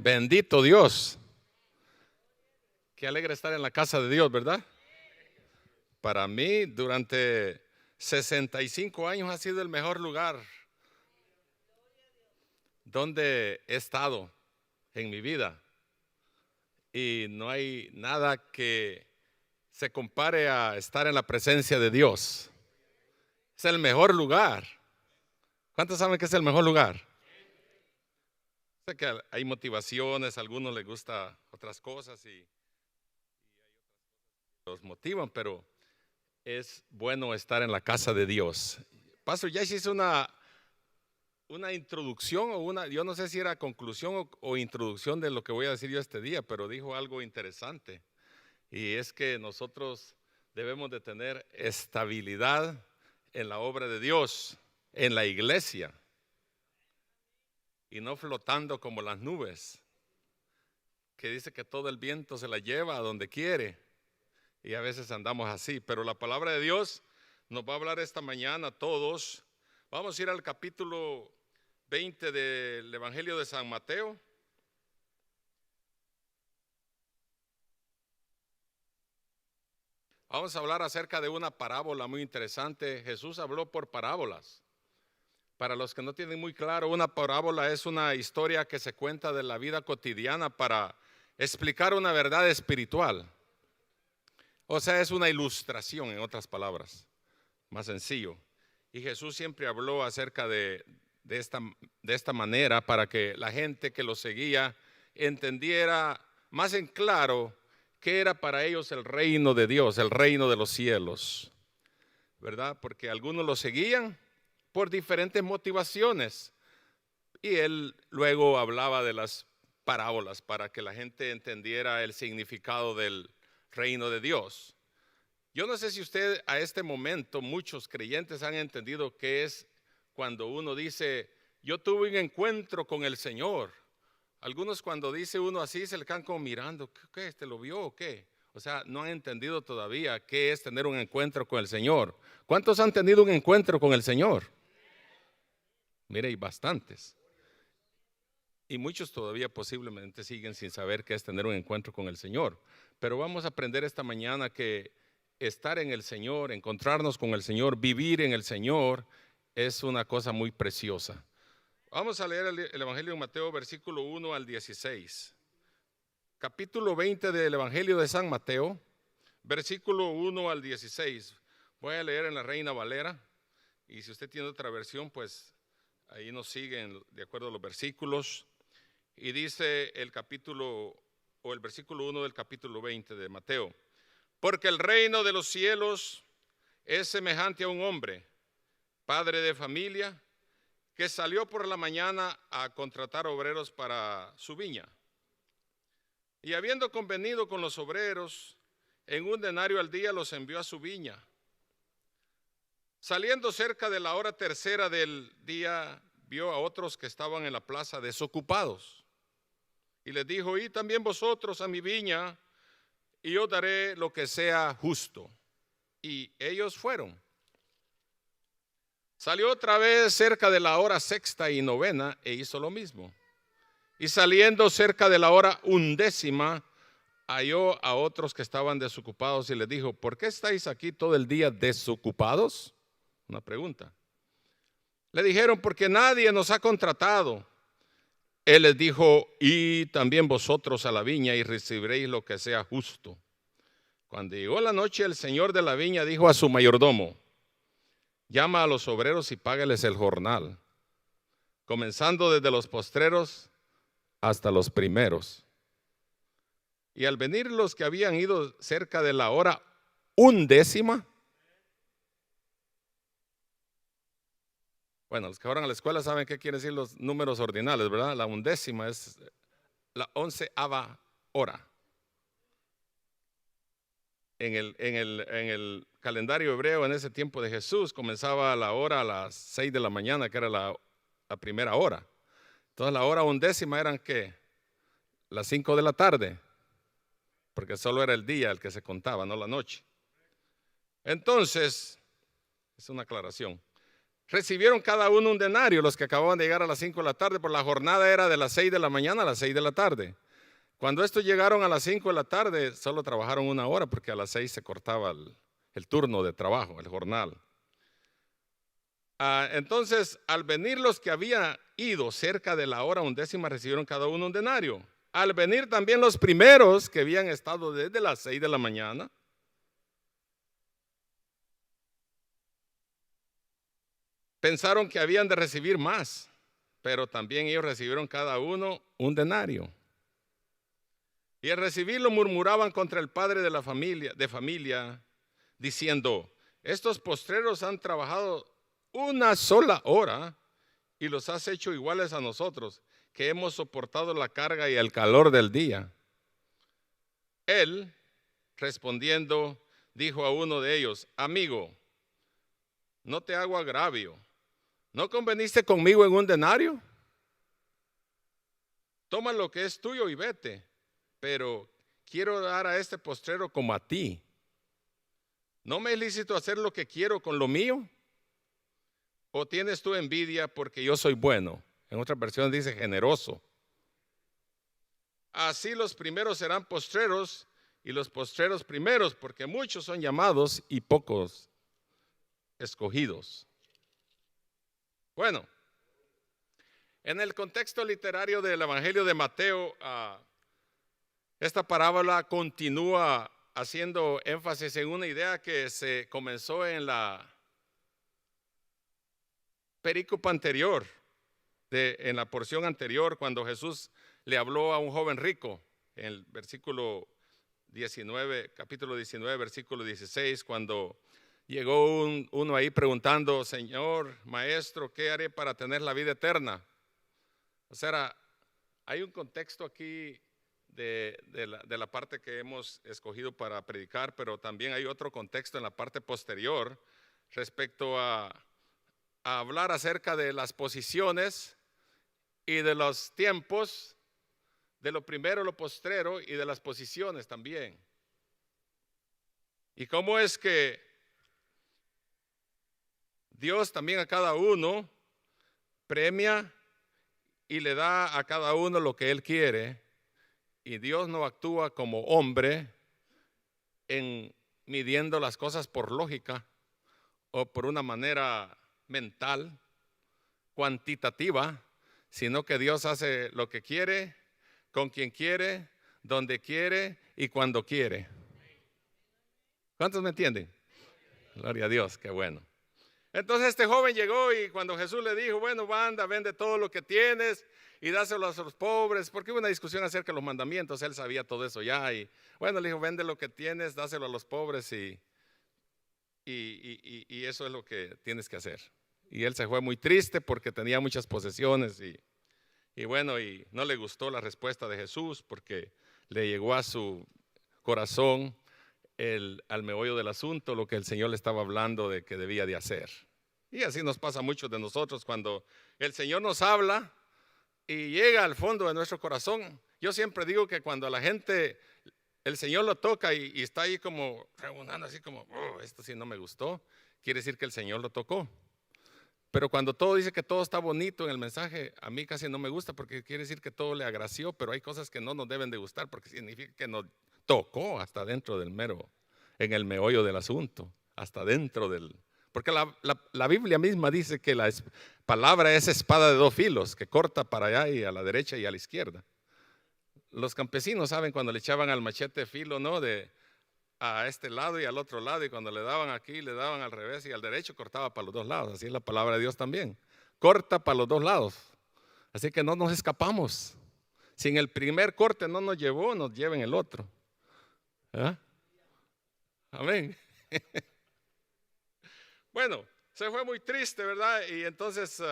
Bendito Dios. Qué alegre estar en la casa de Dios, ¿verdad? Para mí, durante 65 años ha sido el mejor lugar donde he estado en mi vida. Y no hay nada que se compare a estar en la presencia de Dios. Es el mejor lugar. ¿Cuántos saben que es el mejor lugar? Sé que hay motivaciones, a algunos les gusta otras cosas y los motivan, pero es bueno estar en la casa de Dios. Pastor, ya hice una introducción yo no sé si era conclusión o introducción de lo que voy a decir yo este día, pero dijo algo interesante. Y es que nosotros debemos de tener estabilidad en la obra de Dios, en la iglesia, y no flotando como las nubes, que dice que todo el viento se la lleva a donde quiere, y a veces andamos así. Pero la palabra de Dios nos va a hablar esta mañana a todos. Vamos a ir al capítulo 20 del Evangelio de San Mateo. Vamos a hablar acerca de una parábola muy interesante. Jesús habló por parábolas. Para los que no tienen muy claro, una parábola es una historia que se cuenta de la vida cotidiana para explicar una verdad espiritual. O sea, es una ilustración, en otras palabras, más sencillo. Y Jesús siempre habló acerca de esta manera para que la gente que lo seguía entendiera más en claro qué era para ellos el reino de Dios, el reino de los cielos, ¿verdad? Porque algunos lo seguían por diferentes motivaciones. Y él luego hablaba de las parábolas para que la gente entendiera el significado del reino de Dios. Yo no sé si usted a este momento, muchos creyentes han entendido qué es cuando uno dice, yo tuve un encuentro con el Señor. Algunos cuando dice uno así se le quedan como mirando, ¿qué? ¿Este lo vio o qué? O sea, no han entendido todavía qué es tener un encuentro con el Señor. ¿Cuántos han tenido un encuentro con el Señor? Mire, hay bastantes. Y muchos todavía posiblemente siguen sin saber qué es tener un encuentro con el Señor. Pero vamos a aprender esta mañana que estar en el Señor, encontrarnos con el Señor, vivir en el Señor, es una cosa muy preciosa. Vamos a leer el Evangelio de Mateo, versículo 1 al 16. Capítulo 20 del Evangelio de San Mateo, versículo 1 al 16. Voy a leer en la Reina Valera, y si usted tiene otra versión, pues ahí nos siguen de acuerdo a los versículos. Y dice el capítulo, o el versículo 1 del capítulo 20 de Mateo: porque el reino de los cielos es semejante a un hombre, padre de familia, que salió por la mañana a contratar obreros para su viña. Y habiendo convenido con los obreros, en un denario al día los envió a su viña. Saliendo cerca de la hora tercera del día, vio a otros que estaban en la plaza desocupados. Y les dijo, id también vosotros a mi viña, y yo daré lo que sea justo. Y ellos fueron. Salió otra vez cerca de la hora sexta y novena e hizo lo mismo. Y saliendo cerca de la hora undécima, halló a otros que estaban desocupados y les dijo, ¿por qué estáis aquí todo el día desocupados? Una pregunta. Le dijeron, porque nadie nos ha contratado. Él les dijo, y también vosotros a la viña y recibiréis lo que sea justo. Cuando llegó la noche, el señor de la viña dijo a su mayordomo, llama a los obreros y págales el jornal, comenzando desde los postreros hasta los primeros. Y al venir los que habían ido cerca de la hora undécima, bueno, los que van a la escuela saben qué quieren decir los números ordinales, ¿verdad? La undécima es la 11ª hora. En el calendario hebreo en ese tiempo de Jesús comenzaba la hora a las 6 de la mañana, que era la primera hora. Entonces la hora undécima eran ¿qué? Las 5 de la tarde, porque solo era el día el que se contaba, no la noche. Entonces, es una aclaración. recibieron cada uno un denario, los que acababan de llegar a las 5 de la tarde, por la jornada era de las 6 de la mañana a las 6 de la tarde. Cuando estos llegaron a las 5 de la tarde, solo trabajaron una hora porque a las 6 se cortaba el turno de trabajo, el jornal. Entonces, al venir los que habían ido cerca de la hora 11, recibieron cada uno un denario. Al venir también los primeros que habían estado desde las 6 de la mañana, pensaron que habían de recibir más, pero también ellos recibieron cada uno un denario. Y al recibirlo murmuraban contra el padre de la familia, diciendo: estos postreros han trabajado una sola hora y los has hecho iguales a nosotros, que hemos soportado la carga y el calor del día. Él, respondiendo, dijo a uno de ellos: amigo, no te hago agravio. ¿No conveniste conmigo en un denario? Toma lo que es tuyo y vete, pero quiero dar a este postrero como a ti. ¿No me es lícito hacer lo que quiero con lo mío? ¿O tienes tú envidia porque yo soy bueno? En otra versión dice generoso. Así los primeros serán postreros y los postreros primeros, porque muchos son llamados y pocos escogidos. Bueno, en el contexto literario del Evangelio de Mateo, esta parábola continúa haciendo énfasis en una idea que se comenzó en la perícopa anterior, en la porción anterior, cuando Jesús le habló a un joven rico, en el versículo 19, capítulo 19, versículo 16, cuando llegó uno ahí preguntando: Señor, maestro, ¿qué haré para tener la vida eterna? O sea, hay un contexto aquí de la parte que hemos escogido para predicar, pero también hay otro contexto en la parte posterior respecto a hablar acerca de las posiciones y de los tiempos, de lo primero, lo postrero y de las posiciones también. Y cómo es que Dios también a cada uno premia y le da a cada uno lo que Él quiere, y Dios no actúa como hombre en midiendo las cosas por lógica o por una manera mental, cuantitativa, sino que Dios hace lo que quiere, con quien quiere, donde quiere y cuando quiere. ¿Cuántos me entienden? Gloria a Dios, qué bueno. Entonces este joven llegó y cuando Jesús le dijo: bueno, anda, vende todo lo que tienes y dáselo a los pobres, porque hubo una discusión acerca de los mandamientos, él sabía todo eso ya, y bueno, le dijo: vende lo que tienes, dáselo a los pobres y eso es lo que tienes que hacer. Y él se fue muy triste porque tenía muchas posesiones y bueno, y no le gustó la respuesta de Jesús porque le llegó a su corazón al meollo del asunto, lo que el Señor le estaba hablando de que debía de hacer. Y así nos pasa a muchos de nosotros cuando el Señor nos habla y llega al fondo de nuestro corazón. Yo siempre digo que cuando a la gente el Señor lo toca y está ahí como reunando así como: oh, esto sí no me gustó, quiere decir que el Señor lo tocó. Pero cuando todo dice que todo está bonito en el mensaje, a mí casi no me gusta porque quiere decir que todo le agració, pero hay cosas que no nos deben de gustar porque significa que nos tocó hasta dentro del en el meollo del asunto, hasta dentro porque la Biblia misma dice que la palabra es espada de dos filos, que corta para allá y a la derecha y a la izquierda. Los campesinos saben cuando le echaban al machete filo, ¿no? A este lado y al otro lado, y cuando le daban aquí, le daban al revés y al derecho, cortaba para los dos lados. Así es la palabra de Dios también, corta para los dos lados. Así que no nos escapamos. Si en el primer corte no nos llevó, nos lleva en el otro. ¿Ah? Amén. Bueno, se fue muy triste, ¿verdad? Y entonces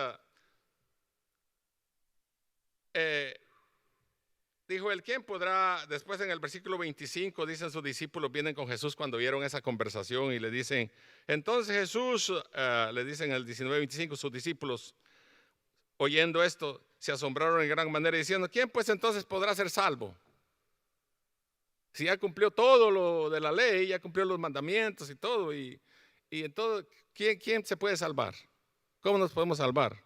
dijo él: ¿quién podrá? Después en el versículo 25 dicen: sus discípulos vienen con Jesús cuando vieron esa conversación y le dicen, entonces Jesús, le dicen en el 19:25, sus discípulos oyendo esto se asombraron en gran manera diciendo: ¿quién pues entonces podrá ser salvo? Si ya cumplió todo lo de la ley, ya cumplió los mandamientos y todo, y entonces, ¿quién se puede salvar? ¿Cómo nos podemos salvar?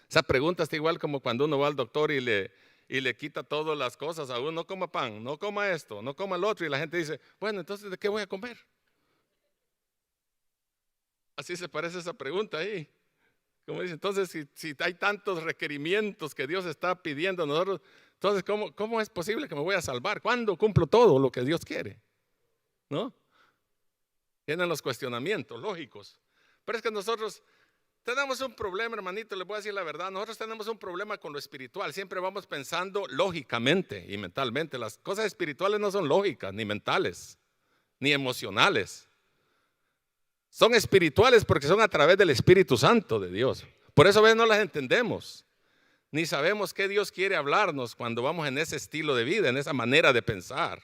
Esa pregunta está igual como cuando uno va al doctor y le quita todas las cosas a uno. No coma pan, no coma esto, no coma el otro. Y la gente dice, bueno, entonces ¿de qué voy a comer? Así se parece esa pregunta ahí. Como dice, entonces si hay tantos requerimientos que Dios está pidiendo a nosotros, entonces ¿cómo es posible que me voy a salvar? ¿Cuándo cumplo todo lo que Dios quiere? ¿No? Vienen los cuestionamientos lógicos. Pero es que nosotros tenemos un problema, hermanito, les voy a decir la verdad. Nosotros tenemos un problema con lo espiritual. Siempre vamos pensando lógicamente y mentalmente. Las cosas espirituales no son lógicas, ni mentales, ni emocionales. Son espirituales porque son a través del Espíritu Santo de Dios. Por eso a veces no las entendemos, ni sabemos qué Dios quiere hablarnos cuando vamos en ese estilo de vida, en esa manera de pensar.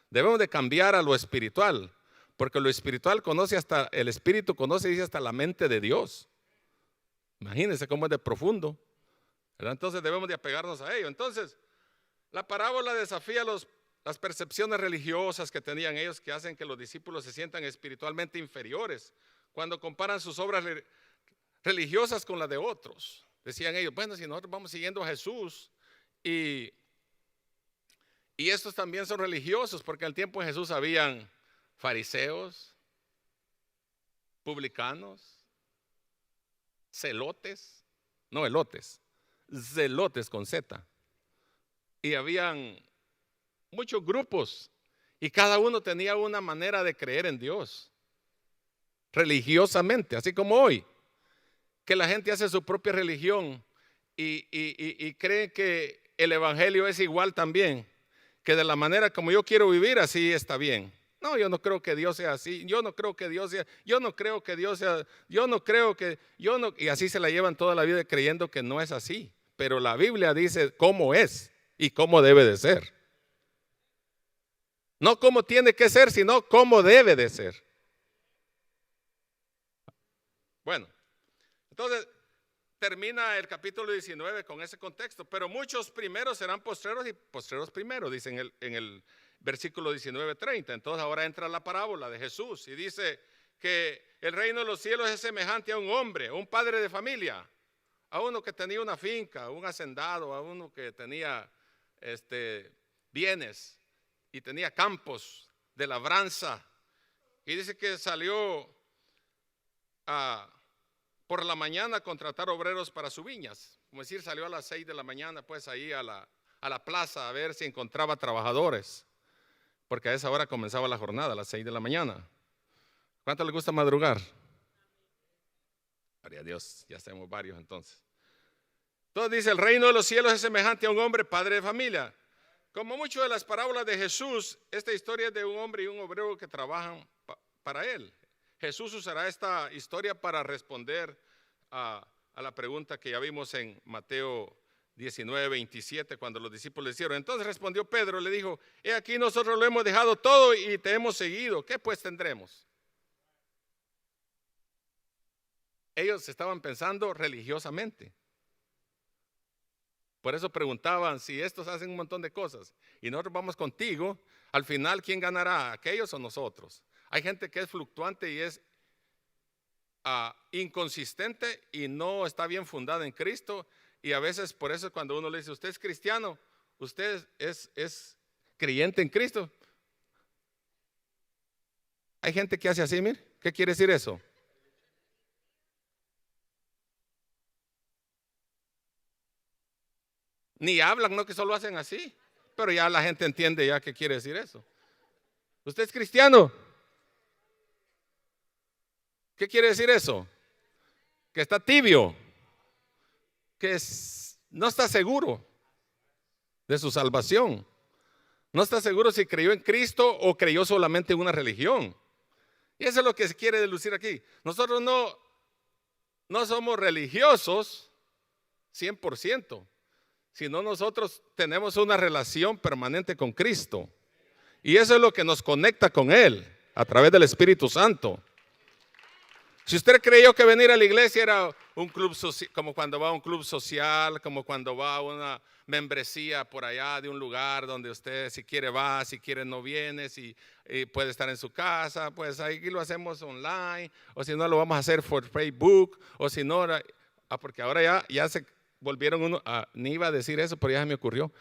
Debemos de cambiar a lo espiritual, porque lo espiritual conoce hasta, el Espíritu conoce y dice hasta la mente de Dios. Imagínense cómo es de profundo, ¿verdad? Entonces debemos de apegarnos a ello. Entonces, la parábola desafía las percepciones religiosas que tenían ellos, que hacen que los discípulos se sientan espiritualmente inferiores cuando comparan sus obras religiosas con las de otros. Decían ellos, bueno, si nosotros vamos siguiendo a Jesús y estos también son religiosos, porque al tiempo de Jesús habían fariseos, publicanos, celotes, no elotes, zelotes con Z. Y habían muchos grupos y cada uno tenía una manera de creer en Dios religiosamente, así como hoy, que la gente hace su propia religión y cree que el evangelio es igual también, que de la manera como yo quiero vivir, así está bien. No, yo no creo que Dios sea así, yo no creo que Dios sea, yo no creo que Dios sea, yo no creo que, yo no, y así se la llevan toda la vida creyendo que no es así. Pero la Biblia dice cómo es y cómo debe de ser. No cómo tiene que ser, sino cómo debe de ser. Bueno, entonces termina el capítulo 19 con ese contexto, pero muchos primeros serán postreros y postreros primeros, dice en el versículo 19:30. Entonces ahora entra la parábola de Jesús y dice que el reino de los cielos es semejante a un hombre, a un padre de familia, a uno que tenía una finca, a un hacendado, a uno que tenía bienes y tenía campos de labranza. Y dice que salió por la mañana a contratar obreros para sus viñas. Como decir, salió a las 6 de la mañana pues ahí a la plaza a ver si encontraba trabajadores, porque a esa hora comenzaba la jornada, a las 6 de la mañana. ¿Cuánto le gusta madrugar? Gloria a Dios, ya somos varios entonces. Entonces dice, el reino de los cielos es semejante a un hombre, padre de familia. Como muchas de las parábolas de Jesús, esta historia es de un hombre y un obrero que trabajan para él. Jesús usará esta historia para responder a la pregunta que ya vimos en Mateo 19:27, cuando los discípulos le hicieron. Entonces respondió Pedro, le dijo, he aquí nosotros lo hemos dejado todo y te hemos seguido. ¿Qué pues tendremos? Ellos estaban pensando religiosamente. Por eso preguntaban, si estos hacen un montón de cosas y nosotros vamos contigo, al final, ¿quién ganará? ¿Aquellos o nosotros? Hay gente que es fluctuante y es inconsistente y no está bien fundada en Cristo. Y a veces por eso cuando uno le dice, usted es cristiano, usted es creyente en Cristo. Hay gente que hace así, mire, ¿qué quiere decir eso? Ni hablan, no, que solo hacen así. Pero ya la gente entiende ya qué quiere decir eso. ¿Usted es cristiano? ¿Qué quiere decir eso? Que está tibio, que no está seguro de su salvación. No está seguro si creyó en Cristo o creyó solamente en una religión. Y eso es lo que se quiere delucir aquí. Nosotros no somos religiosos 100%. Sino nosotros tenemos una relación permanente con Cristo. Y eso es lo que nos conecta con Él, a través del Espíritu Santo. Si usted creyó que venir a la iglesia era un club como cuando va a un club social, como cuando va a una membresía por allá de un lugar donde usted si quiere va, si quiere no viene, si puede estar en su casa, pues ahí lo hacemos online, o si no lo vamos a hacer por Facebook, o si no, porque ahora ya se volvieron ni iba a decir eso, pero ya se me ocurrió.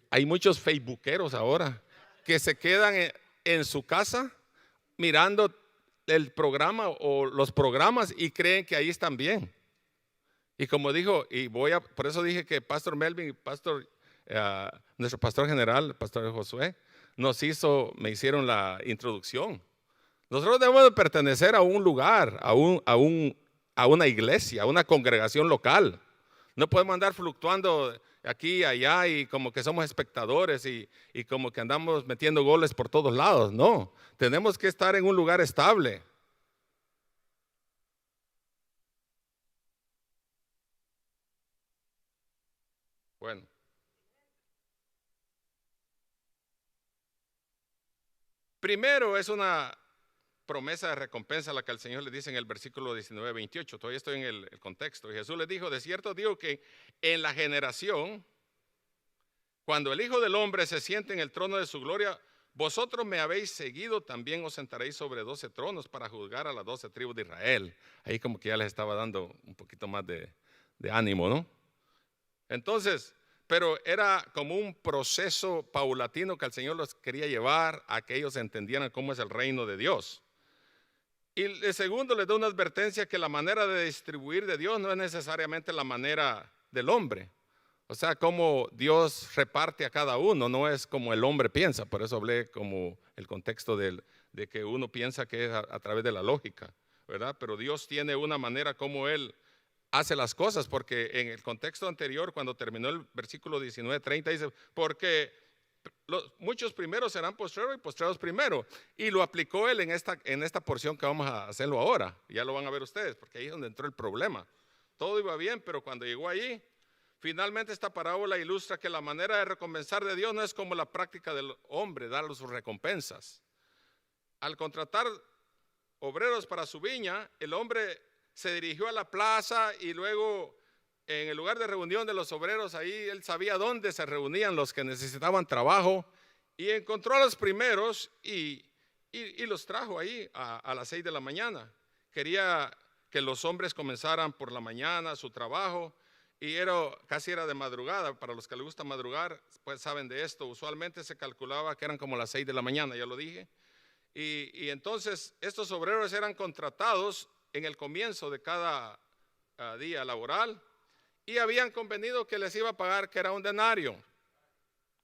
Hay muchos facebookeros ahora que se quedan en su casa mirando el programa o los programas y creen que ahí están bien. Y como dijo, por eso dije que Pastor Melvin y nuestro pastor general, Pastor Josué, me hicieron la introducción. Nosotros debemos de pertenecer a un lugar, a una iglesia, a una congregación local. No podemos andar fluctuando aquí y allá y como que somos espectadores y como que andamos metiendo goles por todos lados. No, tenemos que estar en un lugar estable. Bueno. Primero es una promesa de recompensa a la que el Señor le dice en el versículo 19-28. Todavía estoy en el contexto. Y Jesús le dijo, de cierto digo que en la generación, cuando el Hijo del Hombre se siente en el trono de su gloria, vosotros me habéis seguido, también os sentaréis sobre 12 tronos para juzgar a las 12 tribus de Israel. Ahí como que ya les estaba dando un poquito más de ánimo, ¿no? Entonces, pero era como un proceso paulatino que el Señor los quería llevar a que ellos entendieran cómo es el reino de Dios. Y de segundo, les da una advertencia que la manera de distribuir de Dios no es necesariamente la manera del hombre. O sea, como Dios reparte a cada uno, no es como el hombre piensa. Por eso hablé como el contexto de que uno piensa que es a través de la lógica, ¿verdad? Pero Dios tiene una manera como Él hace las cosas, porque en el contexto anterior, cuando terminó el versículo 19-30, dice, porque muchos primeros serán postreros y postreros primero. Y lo aplicó Él en esta porción que vamos a hacerlo ahora. Ya lo van a ver ustedes, porque ahí es donde entró el problema. Todo iba bien, pero cuando llegó allí, finalmente esta parábola ilustra que la manera de recompensar de Dios no es como la práctica del hombre, darle sus recompensas. Al contratar obreros para su viña, el hombre se dirigió a la plaza y luego en el lugar de reunión de los obreros, ahí él sabía dónde se reunían los que necesitaban trabajo y encontró a los primeros y los trajo ahí a las 6 de la mañana. Quería que los hombres comenzaran por la mañana su trabajo y casi era de madrugada. Para los que les gusta madrugar, pues saben de esto. Usualmente se calculaba que eran como las 6 de la mañana, ya lo dije. Y entonces estos obreros eran contratados en el comienzo de cada día laboral y habían convenido que les iba a pagar, que era un denario.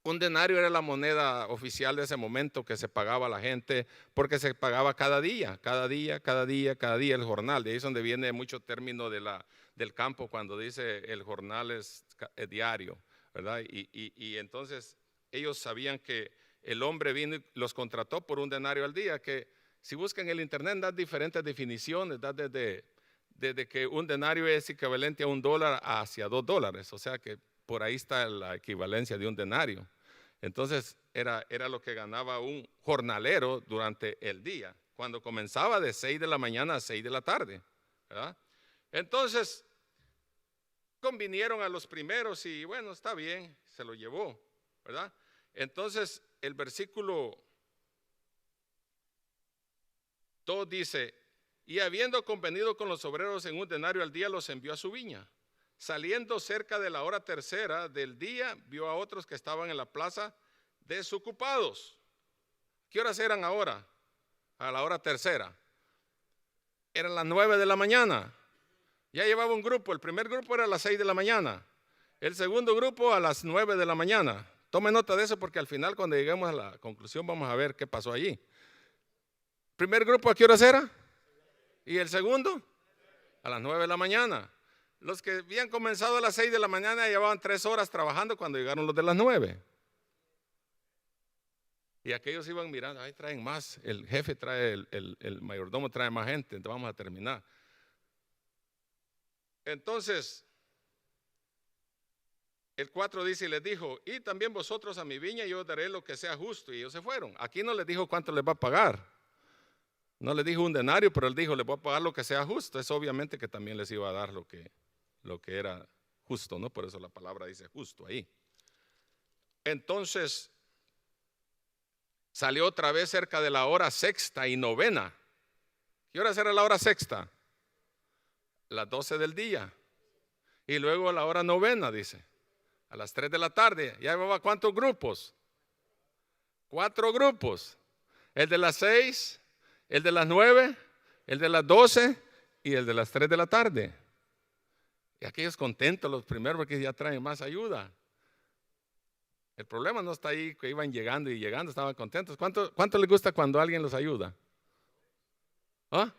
Un denario era la moneda oficial de ese momento que se pagaba a la gente, porque se pagaba cada día el jornal. De ahí es donde viene mucho término del campo cuando dice el jornal es diario, ¿verdad? Y entonces ellos sabían que el hombre vino y los contrató por un denario al día, que si buscan en el internet da diferentes definiciones, da desde que un denario es equivalente a $1 hacia $2, o sea que por ahí está la equivalencia de un denario. Entonces era lo que ganaba un jornalero durante el día, cuando comenzaba de 6 de la mañana a 6 de la tarde, ¿verdad? Entonces convinieron a los primeros y bueno, está bien, se lo llevó, ¿verdad? Entonces el versículo 2 dice, y habiendo convenido con los obreros en un denario al día, los envió a su viña. Saliendo cerca de la hora tercera del día, vio a otros que estaban en la plaza desocupados. ¿Qué horas eran ahora? A la hora tercera. Eran las 9 de la mañana. Ya llevaba un grupo. El primer grupo era a las 6 de la mañana. El segundo grupo a las 9 de la mañana. Tome nota de eso porque al final, cuando lleguemos a la conclusión, vamos a ver qué pasó allí. ¿Primer grupo a qué horas era? ¿Y el segundo? A las 9 de la mañana. Los que habían comenzado a las 6 de la mañana llevaban 3 horas trabajando cuando llegaron los de las 9. Y aquellos iban mirando, ahí traen más, el jefe trae, el mayordomo trae más gente, entonces vamos a terminar. Entonces, el 4 dice, y les dijo, y también vosotros a mi viña, yo os daré lo que sea justo. Y ellos se fueron. Aquí no les dijo cuánto les va a pagar. No les dijo un denario, pero él dijo, les voy a pagar lo que sea justo. Es obviamente que también les iba a dar lo que era justo, ¿no? Por eso la palabra dice justo ahí. Entonces, salió otra vez cerca de la hora sexta y novena. ¿Qué hora era la hora sexta? Las 12 del día. Y luego la hora novena, dice, a las 3 de la tarde. ¿Ya llevaba cuántos grupos? 4 grupos. El de las 6, el de las 9, el de las 12 y el de las 3 de la tarde. Y aquellos contentos los primeros porque ya traen más ayuda. El problema no está ahí, que iban llegando y llegando, estaban contentos. ¿Cuánto les gusta cuando alguien los ayuda? ¿Ah?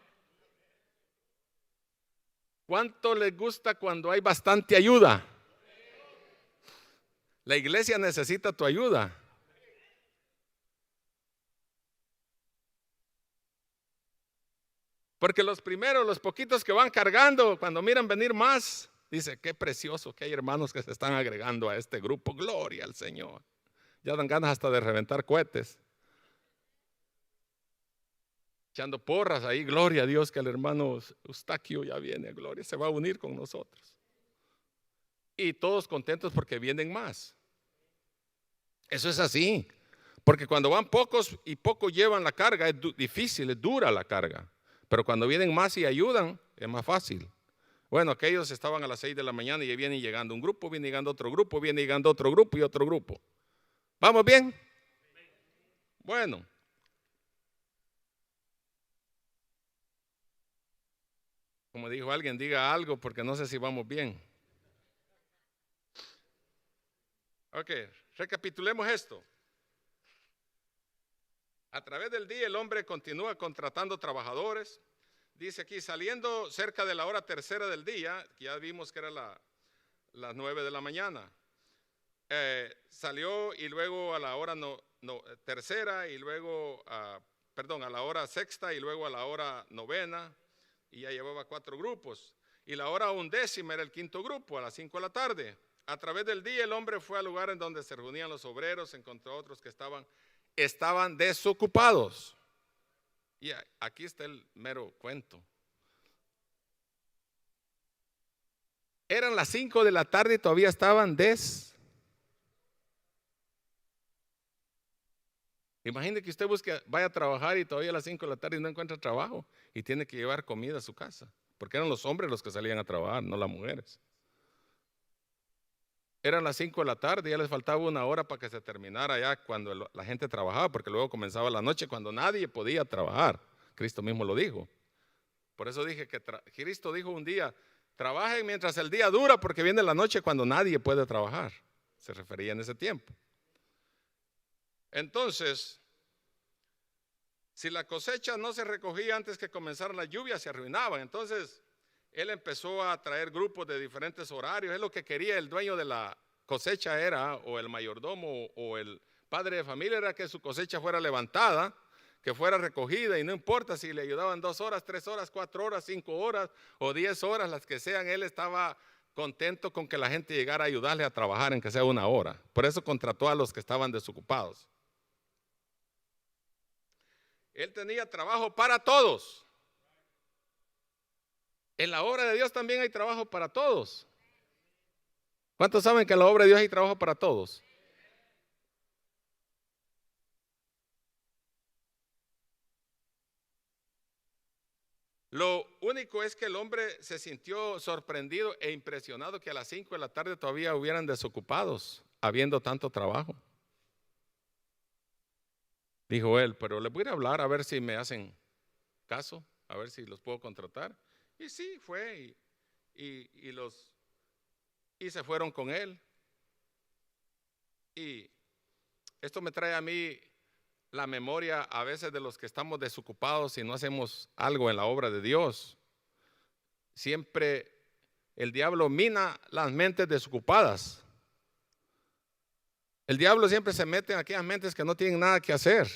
¿Cuánto les gusta cuando hay bastante ayuda? La iglesia necesita tu ayuda. Porque los primeros, los poquitos que van cargando, cuando miran venir más, dice, qué precioso que hay hermanos que se están agregando a este grupo. Gloria al Señor. Ya dan ganas hasta de reventar cohetes. Echando porras ahí, gloria a Dios que el hermano Eustaquio ya viene, gloria, se va a unir con nosotros. Y todos contentos porque vienen más. Eso es así. Porque cuando van pocos y pocos llevan la carga, es difícil, es dura la carga. Pero cuando vienen más y ayudan, es más fácil. Bueno, aquellos estaban a las 6 de la mañana y ya viene llegando un grupo, viene llegando otro grupo, viene llegando otro grupo y otro grupo. ¿Vamos bien? Bueno. Como dijo alguien, diga algo porque no sé si vamos bien. Ok, recapitulemos esto. A través del día el hombre continúa contratando trabajadores. Dice aquí, saliendo cerca de la hora tercera del día, que ya vimos que era las 9 de la mañana. Salió y luego a la hora tercera y luego, a la hora sexta y luego a la hora novena. Y ya llevaba 4 grupos. Y la hora 11ª era el 5.º grupo, a las 5 de la tarde. A través del día el hombre fue al lugar en donde se reunían los obreros, encontró otros que estaban desocupados. Y aquí está el mero cuento. Eran las 5 de la tarde y todavía estaban Imagine que usted vaya a trabajar y todavía a las 5 de la tarde no encuentra trabajo y tiene que llevar comida a su casa. Porque eran los hombres los que salían a trabajar, no las mujeres. Eran las 5 de la tarde, ya les faltaba 1 hora para que se terminara ya cuando la gente trabajaba, porque luego comenzaba la noche cuando nadie podía trabajar. Cristo mismo lo dijo. Por eso dije que Cristo dijo un día, trabajen mientras el día dura porque viene la noche cuando nadie puede trabajar. Se refería en ese tiempo. Entonces, si la cosecha no se recogía antes que comenzaran las lluvias, se arruinaban. Entonces, él empezó a traer grupos de diferentes horarios. Es lo que quería el dueño de la cosecha o el mayordomo o el padre de familia, era que su cosecha fuera levantada, que fuera recogida, y no importa si le ayudaban 2 horas, 3 horas, 4 horas, 5 horas o 10 horas, las que sean, él estaba contento con que la gente llegara a ayudarle a trabajar en que sea 1 hora. Por eso contrató a los que estaban desocupados. Él tenía trabajo para todos. En la obra de Dios también hay trabajo para todos. ¿Cuántos saben que en la obra de Dios hay trabajo para todos? Lo único es que el hombre se sintió sorprendido e impresionado que a las 5 de la tarde todavía hubieran desocupados, habiendo tanto trabajo. Dijo él, pero les voy a hablar a ver si me hacen caso, a ver si los puedo contratar. Y sí, fue y se fueron con él. Y esto me trae a mí la memoria a veces de los que estamos desocupados y no hacemos algo en la obra de Dios. Siempre el diablo mina las mentes desocupadas. El diablo siempre se mete en aquellas mentes que no tienen nada que hacer.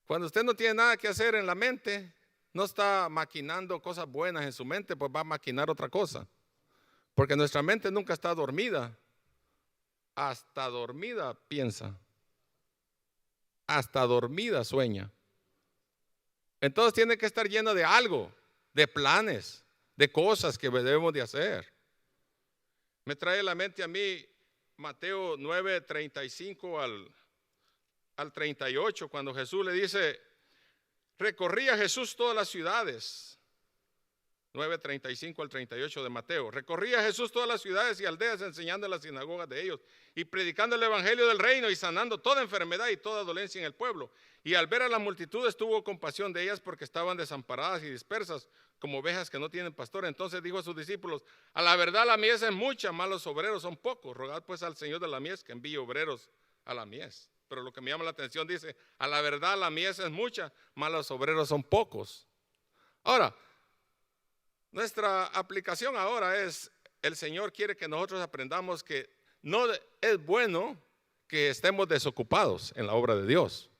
Cuando usted no tiene nada que hacer en la mente, no está maquinando cosas buenas en su mente, pues va a maquinar otra cosa. Porque nuestra mente nunca está dormida. Hasta dormida piensa. Hasta dormida sueña. Entonces tiene que estar lleno de algo, de planes, de cosas que debemos de hacer. Me trae a la mente a mí Mateo 9:35 al 38, cuando Jesús le dice, recorría Jesús todas las ciudades. 9:35 al 38 de Mateo. Recorría Jesús todas las ciudades y aldeas enseñando en las sinagogas de ellos y predicando el evangelio del reino y sanando toda enfermedad y toda dolencia en el pueblo. Y al ver a las multitudes tuvo compasión de ellas porque estaban desamparadas y dispersas como ovejas que no tienen pastor. Entonces dijo a sus discípulos, a la verdad la mies es mucha, mas los obreros son pocos. Rogad pues al Señor de la mies que envíe obreros a la mies. Pero lo que me llama la atención dice, a la verdad la mies es mucha, mas los obreros son pocos. Ahora, nuestra aplicación ahora es, el Señor quiere que nosotros aprendamos que no es bueno que estemos desocupados en la obra de Dios.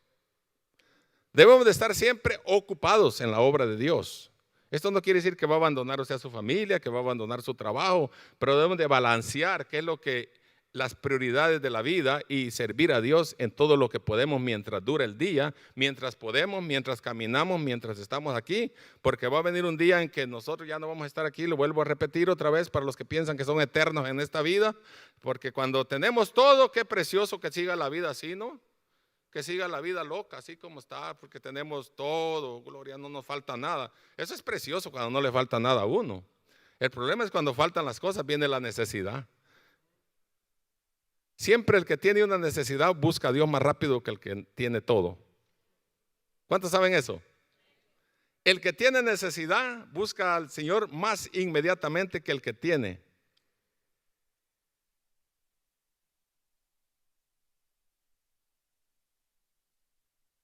Debemos de estar siempre ocupados en la obra de Dios. Esto no quiere decir que va a abandonar usted a su familia, que va a abandonar su trabajo, pero debemos de balancear qué es lo que las prioridades de la vida y servir a Dios en todo lo que podemos mientras dura el día, mientras podemos, mientras caminamos, mientras estamos aquí, porque va a venir un día en que nosotros ya no vamos a estar aquí. Lo vuelvo a repetir otra vez para los que piensan que son eternos en esta vida, porque cuando tenemos todo, qué precioso que siga la vida así, ¿no? Que siga la vida loca, así como está, porque tenemos todo, gloria, no nos falta nada. Eso es precioso cuando no le falta nada a uno. El problema es cuando faltan las cosas, viene la necesidad. Siempre el que tiene una necesidad busca a Dios más rápido que el que tiene todo. ¿Cuántos saben eso? El que tiene necesidad busca al Señor más inmediatamente que el que tiene.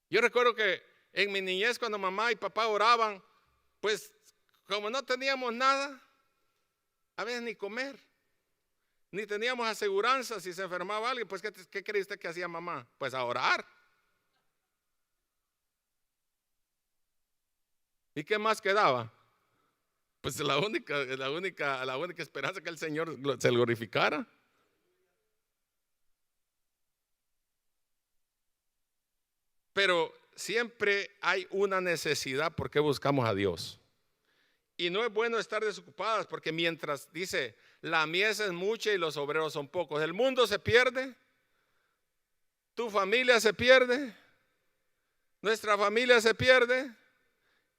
Yo recuerdo que en mi niñez cuando mamá y papá oraban, pues como no teníamos nada, a veces ni comer. Ni teníamos aseguranza si se enfermaba alguien, pues ¿qué cree usted que hacía mamá? Pues a orar. ¿Y qué más quedaba? Pues la única esperanza que el Señor se glorificara. Pero siempre hay una necesidad porque buscamos a Dios. Y no es bueno estar desocupadas porque mientras dice, la mies es mucha y los obreros son pocos. El mundo se pierde, tu familia se pierde, nuestra familia se pierde,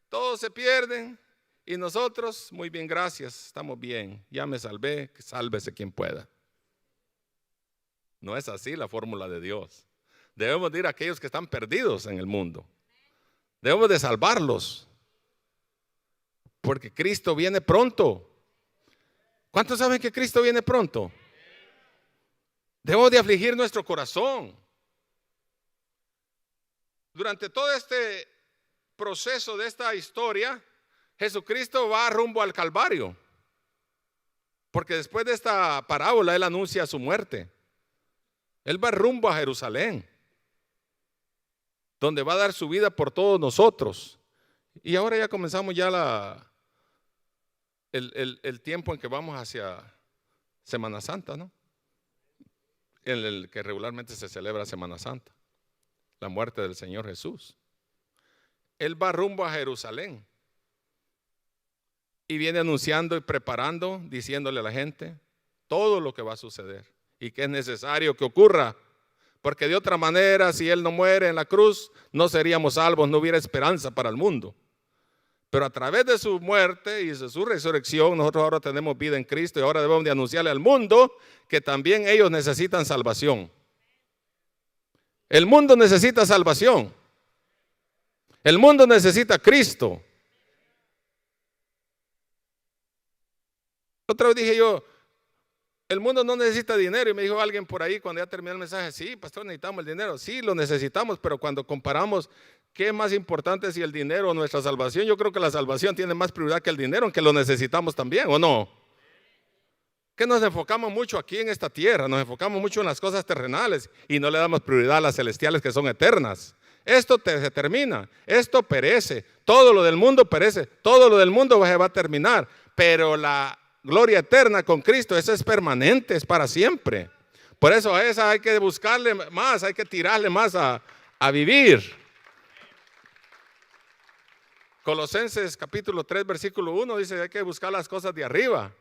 todos se pierden y nosotros, muy bien, gracias, estamos bien, ya me salvé, que sálvese quien pueda. No es así la fórmula de Dios. Debemos de ir a aquellos que están perdidos en el mundo. Debemos de salvarlos. Porque Cristo viene pronto. ¿Cuántos saben que Cristo viene pronto? Debemos de afligir nuestro corazón. Durante todo este proceso de esta historia, Jesucristo va rumbo al Calvario. Porque después de esta parábola, Él anuncia su muerte. Él va rumbo a Jerusalén, donde va a dar su vida por todos nosotros. Y ahora ya comenzamos ya el tiempo en que vamos hacia Semana Santa, ¿no? En el que regularmente se celebra Semana Santa, la muerte del Señor Jesús. Él va rumbo a Jerusalén y viene anunciando y preparando, diciéndole a la gente todo lo que va a suceder y que es necesario que ocurra, porque de otra manera, si Él no muere en la cruz, no seríamos salvos, no hubiera esperanza para el mundo. Pero a través de su muerte y de su resurrección, nosotros ahora tenemos vida en Cristo y ahora debemos de anunciarle al mundo que también ellos necesitan salvación. El mundo necesita salvación. El mundo necesita a Cristo. Otra vez dije yo, el mundo no necesita dinero, y me dijo alguien por ahí cuando ya terminé el mensaje, sí, pastor, necesitamos el dinero. Sí, lo necesitamos, pero cuando comparamos qué es más importante, si el dinero o nuestra salvación, yo creo que la salvación tiene más prioridad que el dinero, aunque lo necesitamos también, ¿o no? Que nos enfocamos mucho aquí en esta tierra, nos enfocamos mucho en las cosas terrenales y no le damos prioridad a las celestiales que son eternas. Esto se termina, esto perece, todo lo del mundo perece, todo lo del mundo va a terminar, pero la gloria eterna con Cristo, esa es permanente, es para siempre. Por eso a esa hay que buscarle más, hay que tirarle más a vivir. Colosenses capítulo 3 versículo 1 dice que hay que buscar las cosas de arriba.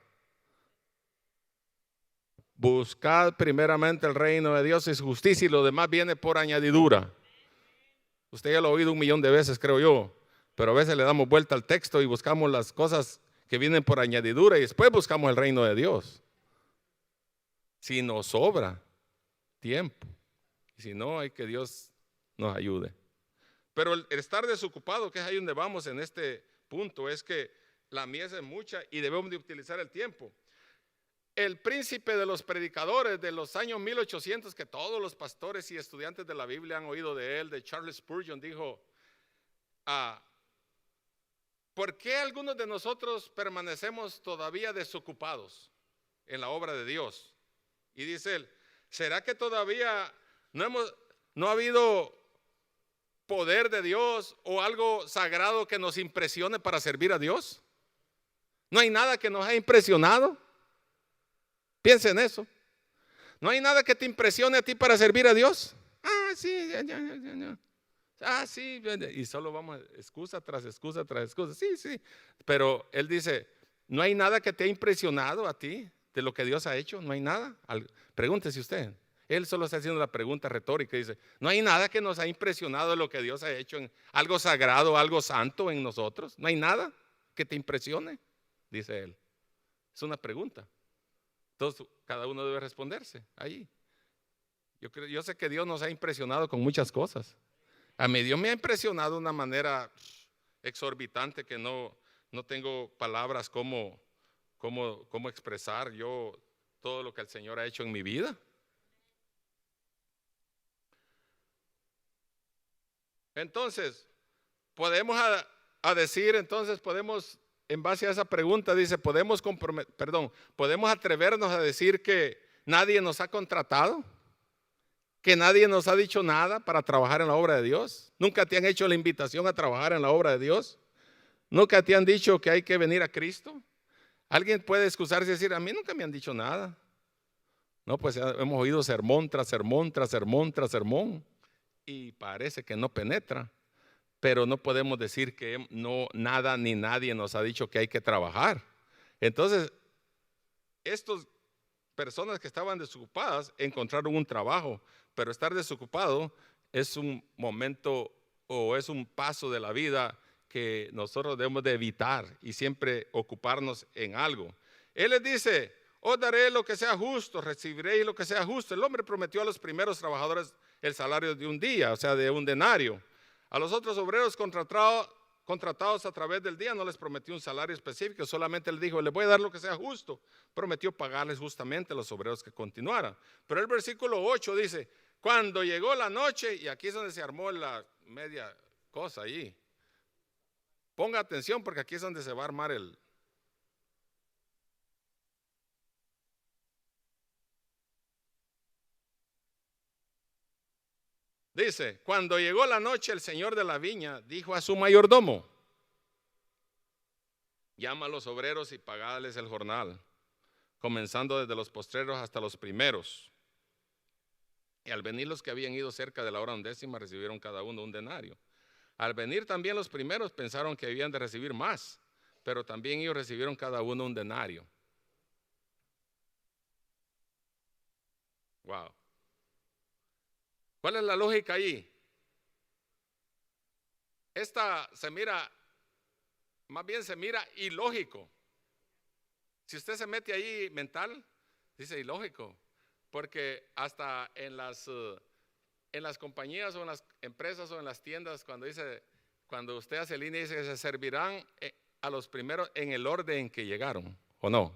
Buscad primeramente el reino de Dios y su justicia, y lo demás viene por añadidura. Usted ya lo ha oído 1,000,000 de veces, creo yo, pero a veces le damos vuelta al texto y buscamos las cosas que vienen por añadidura y después buscamos el reino de Dios. Si nos sobra tiempo, y si no, hay que Dios nos ayude. Pero el estar desocupado, que es ahí donde vamos en este punto, es que la mies es mucha y debemos de utilizar el tiempo. El príncipe de los predicadores de los años 1800, que todos los pastores y estudiantes de la Biblia han oído de él, de Charles Spurgeon, dijo: ¿por qué algunos de nosotros permanecemos todavía desocupados en la obra de Dios? Y dice él: ¿será que todavía no ha habido poder de Dios o algo sagrado que nos impresione para servir a Dios? ¿No hay nada que nos haya impresionado? Piensa en eso. ¿No hay nada que te impresione a ti para servir a Dios? Sí, ya. Sí, y solo vamos excusa tras excusa tras excusa. Sí, pero él dice: ¿no hay nada que te ha impresionado a ti de lo que Dios ha hecho? No hay nada. Pregúntese usted. Él solo está haciendo la pregunta retórica. Dice: ¿no hay nada que nos ha impresionado de lo que Dios ha hecho, en algo sagrado, algo santo en nosotros? ¿No hay nada que te impresione? Dice él. Es una pregunta. Entonces cada uno debe responderse ahí. Yo sé que Dios nos ha impresionado con muchas cosas. A mí Dios me ha impresionado de una manera exorbitante que no tengo palabras cómo expresar yo todo lo que el Señor ha hecho en mi vida. Entonces, podemos decir, en base a esa pregunta, dice, podemos atrevernos a decir que nadie nos ha contratado, que nadie nos ha dicho nada para trabajar en la obra de Dios. Nunca te han hecho la invitación a trabajar en la obra de Dios. Nunca te han dicho que hay que venir a Cristo. Alguien puede excusarse y decir: a mí nunca me han dicho nada. No, pues hemos oído sermón tras sermón tras sermón tras sermón y parece que no penetra. Pero no podemos decir que nada ni nadie nos ha dicho que hay que trabajar. Entonces, estas personas que estaban desocupadas encontraron un trabajo, pero estar desocupado es un momento o es un paso de la vida que nosotros debemos de evitar y siempre ocuparnos en algo. Él les dice: os daré lo que sea justo, recibiréis lo que sea justo. El hombre prometió a los primeros trabajadores el salario de un día, o sea, de un denario. A los otros obreros contratados a través del día no les prometió un salario específico, solamente les dijo: les voy a dar lo que sea justo. Prometió pagarles justamente a los obreros que continuaran. Pero el versículo 8 dice: cuando llegó la noche, y aquí es donde se armó la media cosa allí. Ponga atención porque aquí es donde se va a armar el... Dice: cuando llegó la noche, el señor de la viña dijo a su mayordomo: llama a los obreros y pagadles el jornal, comenzando desde los postreros hasta los primeros. Y al venir los que habían ido cerca de la hora 11ª, recibieron cada uno un denario. Al venir también los primeros, pensaron que habían de recibir más, pero también ellos recibieron cada uno un denario. Wow. ¿Cuál es la lógica ahí? Esta más bien se mira ilógico. Si usted se mete ahí mental, dice ilógico, porque hasta en las compañías o en las empresas o en las tiendas, cuando usted hace línea, dice que se servirán a los primeros en el orden en que llegaron, ¿o no?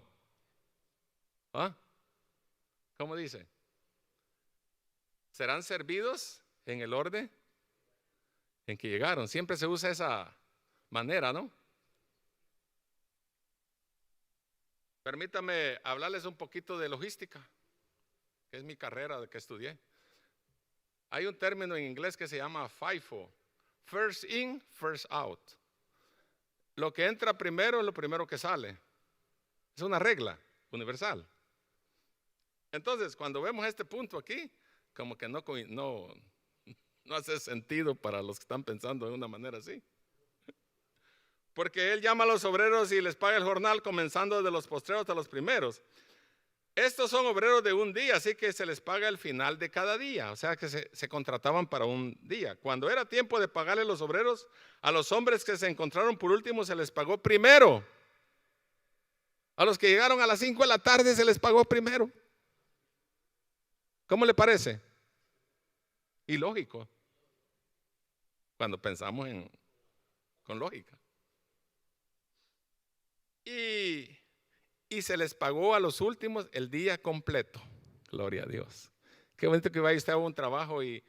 ¿Cómo dice? Serán servidos en el orden en que llegaron. Siempre se usa esa manera, ¿no? Permítame hablarles un poquito de logística, que es mi carrera de que estudié. Hay un término en inglés que se llama FIFO, first in, first out. Lo que entra primero es lo primero que sale. Es una regla universal. Entonces, cuando vemos este punto aquí, como que no hace sentido para los que están pensando de una manera así. porque Él llama a los obreros y les paga el jornal comenzando de los postreros hasta los primeros. Estos son obreros de un día, así que se les paga el final de cada día, o sea que se contrataban para un día. Cuando era tiempo de pagarle a los obreros, a los hombres que se encontraron por último se les pagó primero. A los que llegaron a las 5 de la tarde se les pagó primero. ¿Cómo le parece? Ilógico, cuando pensamos con lógica. Y se les pagó a los últimos el día completo. Gloria a Dios. Qué bonito que vaya usted a un trabajo y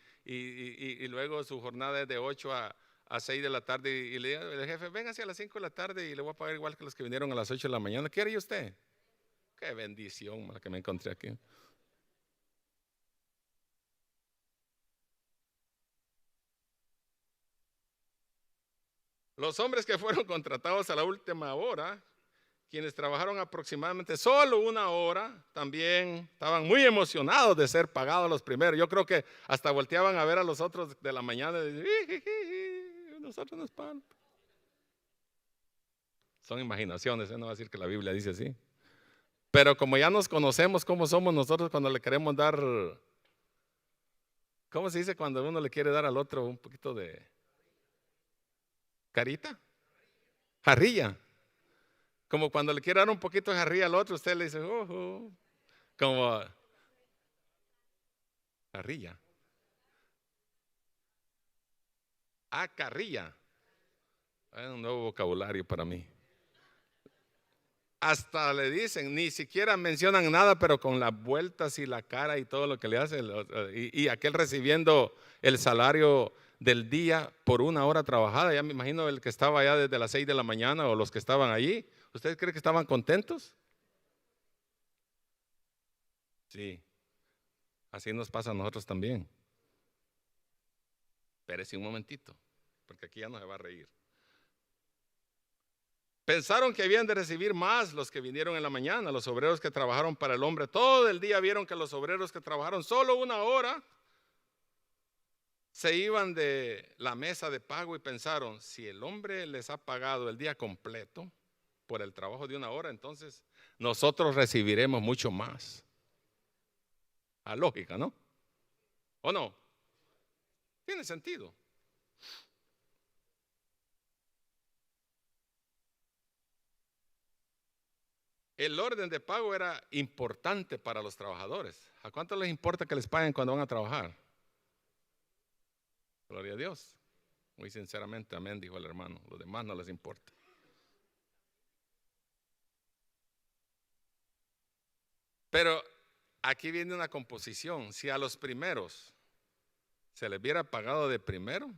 luego su jornada es de 8 a 6 de la tarde y le diga el jefe, véngase a las 5 de la tarde y le voy a pagar igual que los que vinieron a las 8 de la mañana. ¿Qué haría usted? Qué bendición la que me encontré aquí. Los hombres que fueron contratados a la última hora, quienes trabajaron aproximadamente solo una hora, también estaban muy emocionados de ser pagados los primeros. Yo creo que hasta volteaban a ver a los otros de la mañana y decían, nosotros nos pagan. Son imaginaciones, no va a decir que la Biblia dice así. Pero como ya nos conocemos cómo somos nosotros cuando le queremos dar, ¿cómo se dice cuando uno le quiere dar al otro un poquito de carita? Jarrilla. Como cuando le quiere dar un poquito de jarrilla al otro, usted le dice, como jarrilla. Carrilla. Es un nuevo vocabulario para mí. Hasta le dicen, ni siquiera mencionan nada, pero con las vueltas y la cara y todo lo que le hace. Y aquel recibiendo el salario del día por una hora trabajada. Ya me imagino el que estaba allá desde las 6 de la mañana o los que estaban allí. ¿Ustedes creen que estaban contentos? Sí, así nos pasa a nosotros también. Espérese un momentito, porque aquí ya no se va a reír. Pensaron que habían de recibir más los que vinieron en la mañana, los obreros que trabajaron para el hombre. Todo el día vieron que los obreros que trabajaron solo una hora se iban de la mesa de pago y pensaron, si el hombre les ha pagado el día completo por el trabajo de una hora, entonces nosotros recibiremos mucho más. A lógica, ¿no? ¿O no? Tiene sentido. El orden de pago era importante para los trabajadores. ¿A cuánto les importa que les paguen cuando van a trabajar? Gloria a Dios. Muy sinceramente, amén, dijo el hermano. Los demás no les importa. Pero aquí viene una composición. Si a los primeros se les hubiera pagado de primero,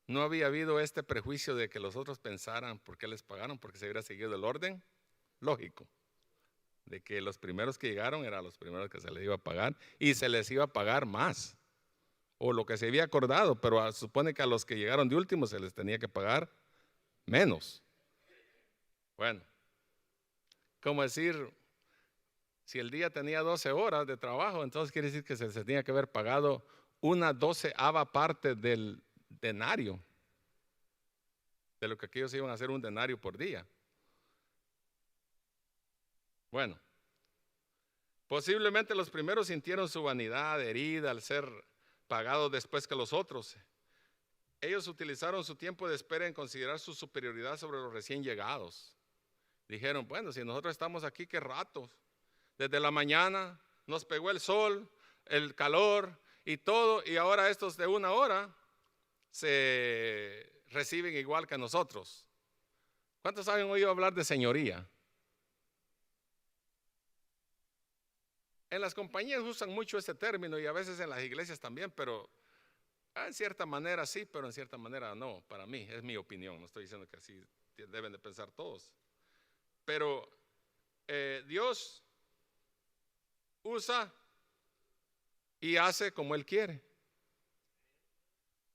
no había habido este prejuicio de que los otros pensaran por qué les pagaron, porque se hubiera seguido el orden lógico de que los primeros que llegaron eran los primeros que se les iba a pagar y se les iba a pagar más o lo que se había acordado, pero supone que a los que llegaron de último se les tenía que pagar menos. Bueno, como decir, si el día tenía 12 horas de trabajo, entonces quiere decir que se tenía que haber pagado una 12ª parte del denario, de lo que aquellos iban a hacer un denario por día. Bueno, posiblemente los primeros sintieron su vanidad herida al ser pagados después que los otros. Ellos utilizaron su tiempo de espera en considerar su superioridad sobre los recién llegados. Dijeron, bueno, si nosotros estamos aquí, qué rato. Desde la mañana nos pegó el sol, el calor y todo, y ahora estos de una hora se reciben igual que nosotros. ¿Cuántos han oído hablar de señoría? En las compañías usan mucho este término y a veces en las iglesias también, pero en cierta manera sí, pero en cierta manera no. Para mí, es mi opinión, no estoy diciendo que así deben de pensar todos. Pero Dios usa y hace como Él quiere.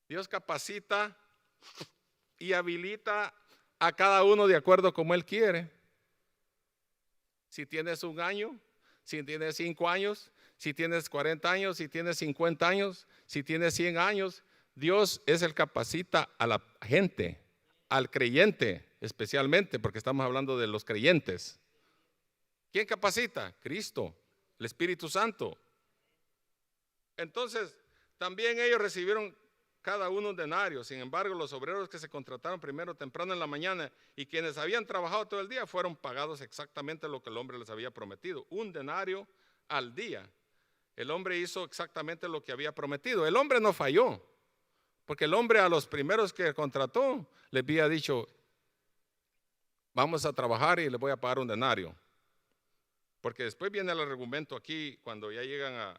Dios capacita y habilita a cada uno de acuerdo como Él quiere. Si tienes un año, si tienes 5 años, si tienes 40 años, si tienes 50 años, si tienes 100 años, Dios es el que capacita a la gente, al creyente, especialmente porque estamos hablando de los creyentes. ¿Quién capacita? Cristo, el Espíritu Santo. Entonces, también ellos recibieron cada uno un denario. Sin embargo, los obreros que se contrataron primero temprano en la mañana y quienes habían trabajado todo el día fueron pagados exactamente lo que el hombre les había prometido, un denario al día. El hombre hizo exactamente lo que había prometido. El hombre no falló, porque el hombre a los primeros que contrató les había dicho: vamos a trabajar y les voy a pagar un denario. Porque después viene el argumento aquí, cuando ya llegan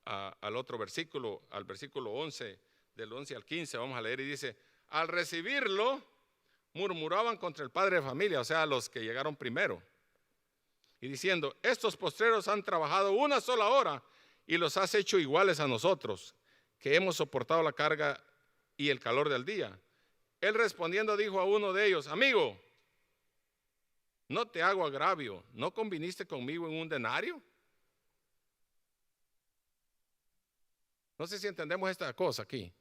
al otro versículo, al versículo 11, del 11 al 15, vamos a leer, y dice: al recibirlo, murmuraban contra el padre de familia, o sea, los que llegaron primero, y diciendo: estos postreros han trabajado una sola hora y los has hecho iguales a nosotros, que hemos soportado la carga y el calor del día. Él respondiendo dijo a uno de ellos: amigo, no te hago agravio, ¿no conviniste conmigo en un denario? No sé si entendemos esta cosa aquí.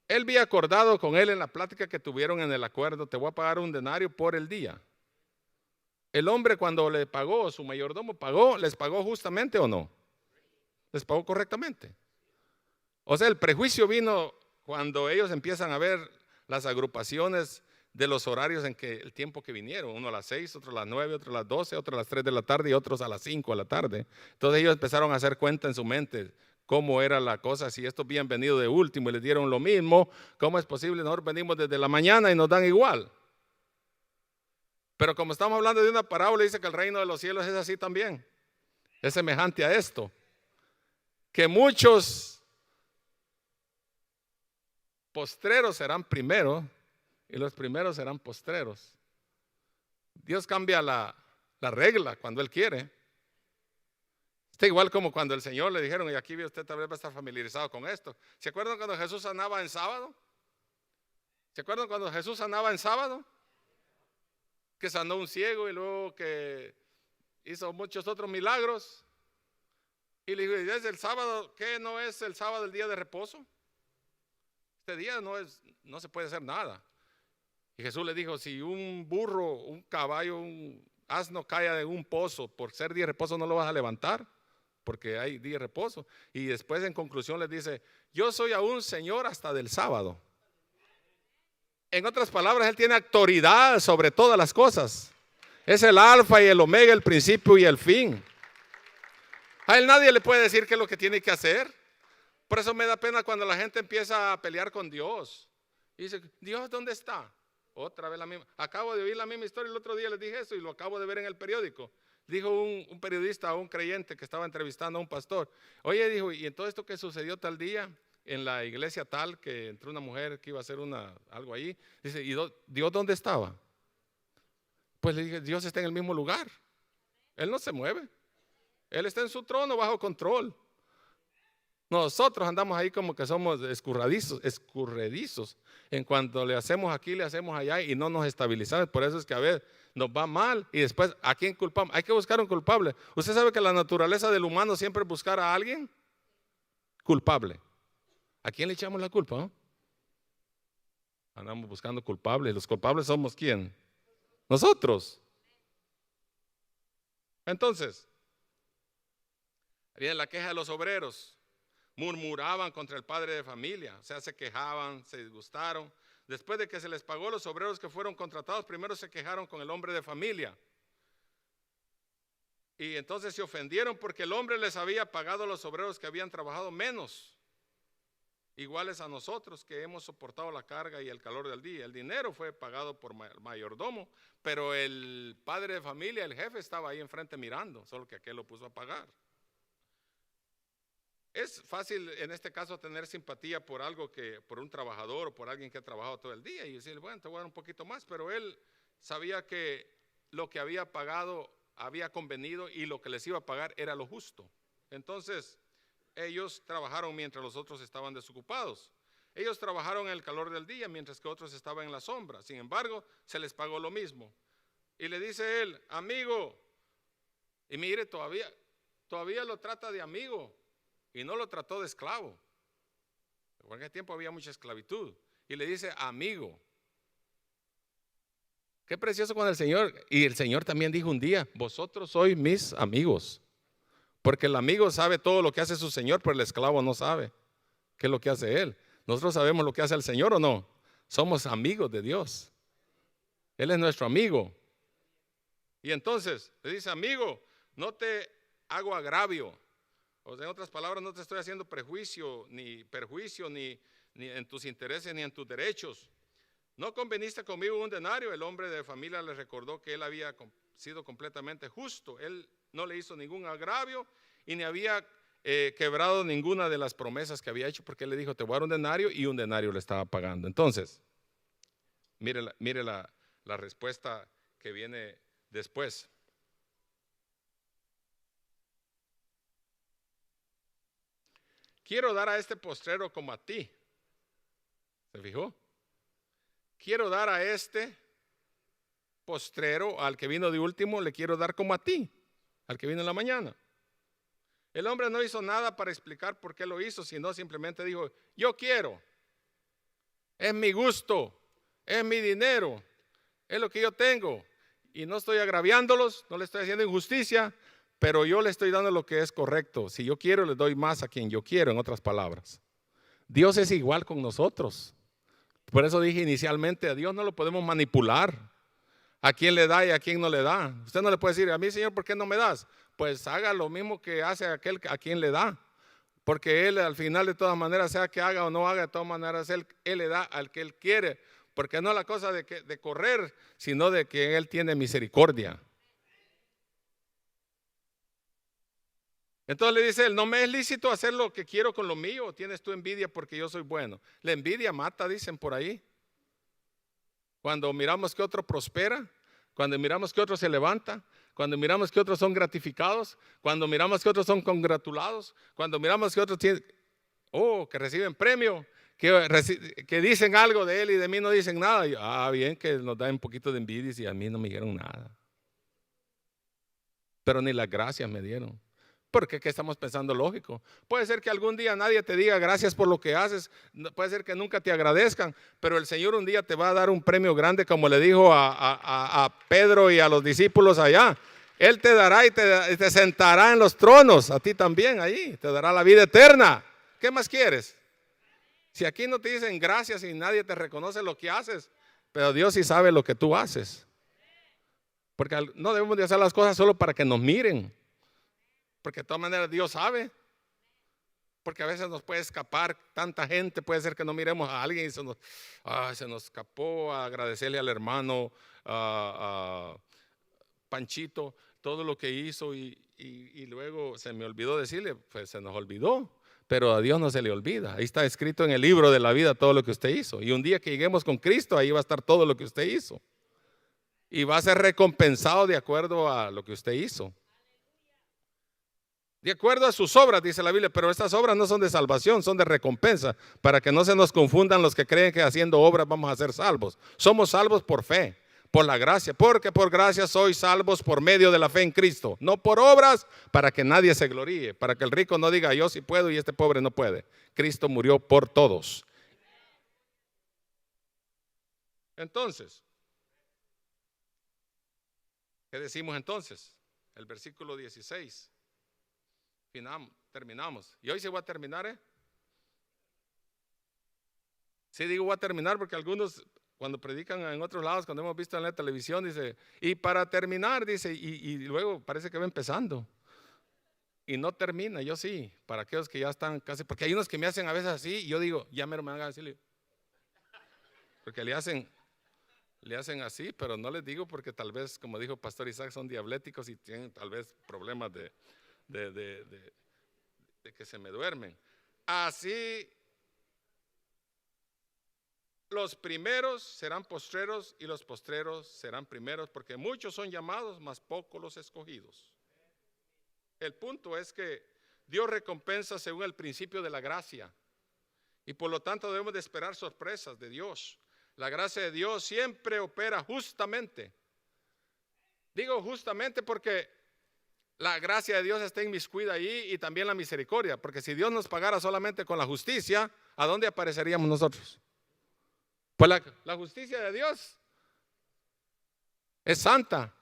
Él había acordado con él en la plática que tuvieron en el acuerdo: te voy a pagar un denario por el día. El hombre, cuando le pagó, su mayordomo pagó, ¿les pagó justamente o no? ¿Les pagó correctamente? O sea, el prejuicio vino cuando ellos empiezan a ver las agrupaciones de los horarios en que el tiempo que vinieron, uno a las 6, otro a las 9, otro a las 12, otro a las 3 de la tarde y otros a las 5 de la tarde. Entonces ellos empezaron a hacer cuenta en su mente cómo era la cosa. Si estos habían venido de último y les dieron lo mismo, ¿cómo es posible? Nosotros venimos desde la mañana y nos dan igual. Pero como estamos hablando de una parábola, dice que el reino de los cielos es así también. Es semejante a esto, que muchos postreros serán primeros y los primeros serán postreros. Dios cambia la regla cuando Él quiere. Está igual como cuando el Señor le dijeron, y aquí usted tal vez va a estar familiarizado con esto. ¿Se acuerdan cuando Jesús sanaba en sábado? ¿Se acuerdan cuando Jesús sanaba en sábado? Que sanó un ciego y luego que hizo muchos otros milagros. Y le dijo: ¿y es el sábado? ¿Qué no es el sábado el día de reposo? Este día no se puede hacer nada. Y Jesús le dijo: si un burro, un caballo, un asno cae de un pozo, por ser día de reposo no lo vas a levantar, porque hay día de reposo. Y después en conclusión les dice: yo soy aún Señor hasta del sábado. En otras palabras, Él tiene autoridad sobre todas las cosas. Es el alfa y el omega, el principio y el fin. A Él nadie le puede decir qué es lo que tiene que hacer. Por eso me da pena cuando la gente empieza a pelear con Dios. Y dice: ¿Dios dónde está? Otra vez la misma. Acabo de oír la misma historia el otro día, les dije eso y lo acabo de ver en el periódico. Dijo un periodista a un creyente que estaba entrevistando a un pastor: oye, dijo, ¿y en todo esto que sucedió tal día en la iglesia tal, que entró una mujer que iba a hacer algo ahí? Dice: ¿y Dios dónde estaba? Pues le dije: Dios está en el mismo lugar. Él no se mueve. Él está en su trono bajo control. Nosotros andamos ahí como que somos escurredizos. En cuanto le hacemos aquí, le hacemos allá y no nos estabilizamos. Por eso es que a veces nos va mal y después ¿a quién culpamos? Hay que buscar un culpable. Usted sabe que la naturaleza del humano siempre es buscar a alguien culpable. ¿A quién le echamos la culpa? ¿No? Andamos buscando culpables. Los culpables somos ¿quién? Nosotros. Entonces, viene la queja de los obreros. Murmuraban contra el padre de familia, o sea, se quejaban, se disgustaron. Después de que se les pagó, los obreros que fueron contratados primero se quejaron con el hombre de familia. Y entonces se ofendieron porque el hombre les había pagado a los obreros que habían trabajado menos, iguales a nosotros que hemos soportado la carga y el calor del día. El dinero fue pagado por mayordomo, pero el padre de familia, el jefe, estaba ahí enfrente mirando, solo que aquel lo puso a pagar. Es fácil en este caso tener simpatía por por un trabajador o por alguien que ha trabajado todo el día y decirle: bueno, te voy a dar un poquito más, pero él sabía que lo que había pagado había convenido y lo que les iba a pagar era lo justo. Entonces, ellos trabajaron mientras los otros estaban desocupados. Ellos trabajaron en el calor del día mientras que otros estaban en la sombra. Sin embargo, se les pagó lo mismo. Y le dice él: amigo, y mire, todavía lo trata de amigo. Y no lo trató de esclavo. En aquel tiempo había mucha esclavitud. Y le dice: amigo. Qué precioso con el Señor. Y el Señor también dijo un día, vosotros sois mis amigos. Porque el amigo sabe todo lo que hace su Señor, pero el esclavo no sabe qué es lo que hace él. Nosotros sabemos lo que hace el Señor o no. Somos amigos de Dios. Él es nuestro amigo. Y entonces le dice, amigo, no te hago agravio. O sea, en otras palabras, no te estoy haciendo prejuicio, ni perjuicio, ni en tus intereses, ni en tus derechos. ¿No conveniste conmigo un denario? El hombre de familia le recordó que él había sido completamente justo. Él no le hizo ningún agravio y ni había quebrado ninguna de las promesas que había hecho, porque él le dijo, te voy a dar un denario, y un denario le estaba pagando. Entonces, mire la respuesta que viene después. Quiero dar a este postrero como a ti. ¿Se fijó? Quiero dar a este postrero, al que vino de último, le quiero dar como a ti, al que vino en la mañana. El hombre no hizo nada para explicar por qué lo hizo, sino simplemente dijo, yo quiero, es mi gusto, es mi dinero, es lo que yo tengo. Y no estoy agraviándolos, no le estoy haciendo injusticia, pero yo le estoy dando lo que es correcto. Si yo quiero, le doy más a quien yo quiero, en otras palabras. Dios es igual con nosotros. Por eso dije inicialmente, a Dios no lo podemos manipular. A quién le da y a quién no le da. Usted no le puede decir, a mí, Señor, ¿por qué no me das? Pues haga lo mismo que hace aquel a quien le da. Porque Él al final, de todas maneras, sea que haga o no haga, de todas maneras Él le da al que Él quiere. Porque no es la cosa de correr, sino de que Él tiene misericordia. Entonces le dice él, no me es lícito hacer lo que quiero con lo mío, o tienes tú envidia porque yo soy bueno. La envidia mata, dicen por ahí. Cuando miramos que otro prospera, cuando miramos que otro se levanta, cuando miramos que otros son gratificados, cuando miramos que otros son congratulados, cuando miramos que otros tienen, que reciben premio, que dicen algo de él y de mí no dicen nada. Y, bien, que nos da un poquito de envidia y a mí no me dieron nada. Pero ni las gracias me dieron. Porque ¿qué estamos pensando? Lógico. Puede ser que algún día nadie te diga gracias por lo que haces. Puede ser que nunca te agradezcan. Pero el Señor un día te va a dar un premio grande, como le dijo a Pedro y a los discípulos allá. Él te dará y te sentará en los tronos. A ti también ahí. Te dará la vida eterna. ¿Qué más quieres? Si aquí no te dicen gracias y nadie te reconoce lo que haces, pero Dios sí sabe lo que tú haces. Porque no debemos de hacer las cosas solo para que nos miren. Porque de todas maneras Dios sabe. Porque a veces nos puede escapar tanta gente. Puede ser que no miremos a alguien y se nos escapó a agradecerle al hermano Panchito todo lo que hizo y luego se me olvidó decirle, pues se nos olvidó. Pero a Dios no se le olvida. Ahí está escrito en el libro de la vida todo lo que usted hizo. Y un día que lleguemos con Cristo, ahí va a estar todo lo que usted hizo. Y va a ser recompensado de acuerdo a lo que usted hizo. De acuerdo a sus obras, dice la Biblia, pero estas obras no son de salvación, son de recompensa, para que no se nos confundan los que creen que haciendo obras vamos a ser salvos. Somos salvos por fe, por la gracia, porque por gracia sois salvos por medio de la fe en Cristo, no por obras, para que nadie se gloríe, para que el rico no diga yo sí puedo y este pobre no puede. Cristo murió por todos. Entonces, ¿qué decimos entonces? El versículo 16. Terminamos. Y hoy se va a terminar, Sí, digo voy a terminar porque algunos cuando predican en otros lados, cuando hemos visto en la televisión, dice, y para terminar, dice, y luego parece que va empezando. Y no termina, yo sí, para aquellos que ya están casi, porque hay unos que me hacen a veces así, y yo digo, ya me van a decirle, porque le hacen así, pero no les digo porque tal vez, como dijo Pastor Isaac, son diabléticos y tienen tal vez problemas de que se me duermen. Así los primeros serán postreros y los postreros serán primeros, porque muchos son llamados, mas pocos los escogidos. El punto es que Dios recompensa según el principio de la gracia y por lo tanto debemos de esperar sorpresas de Dios. La gracia de Dios siempre opera justamente. Digo justamente porque la gracia de Dios está inmiscuida ahí y también la misericordia, porque si Dios nos pagara solamente con la justicia, ¿a dónde apareceríamos nosotros? Pues la justicia de Dios es santa.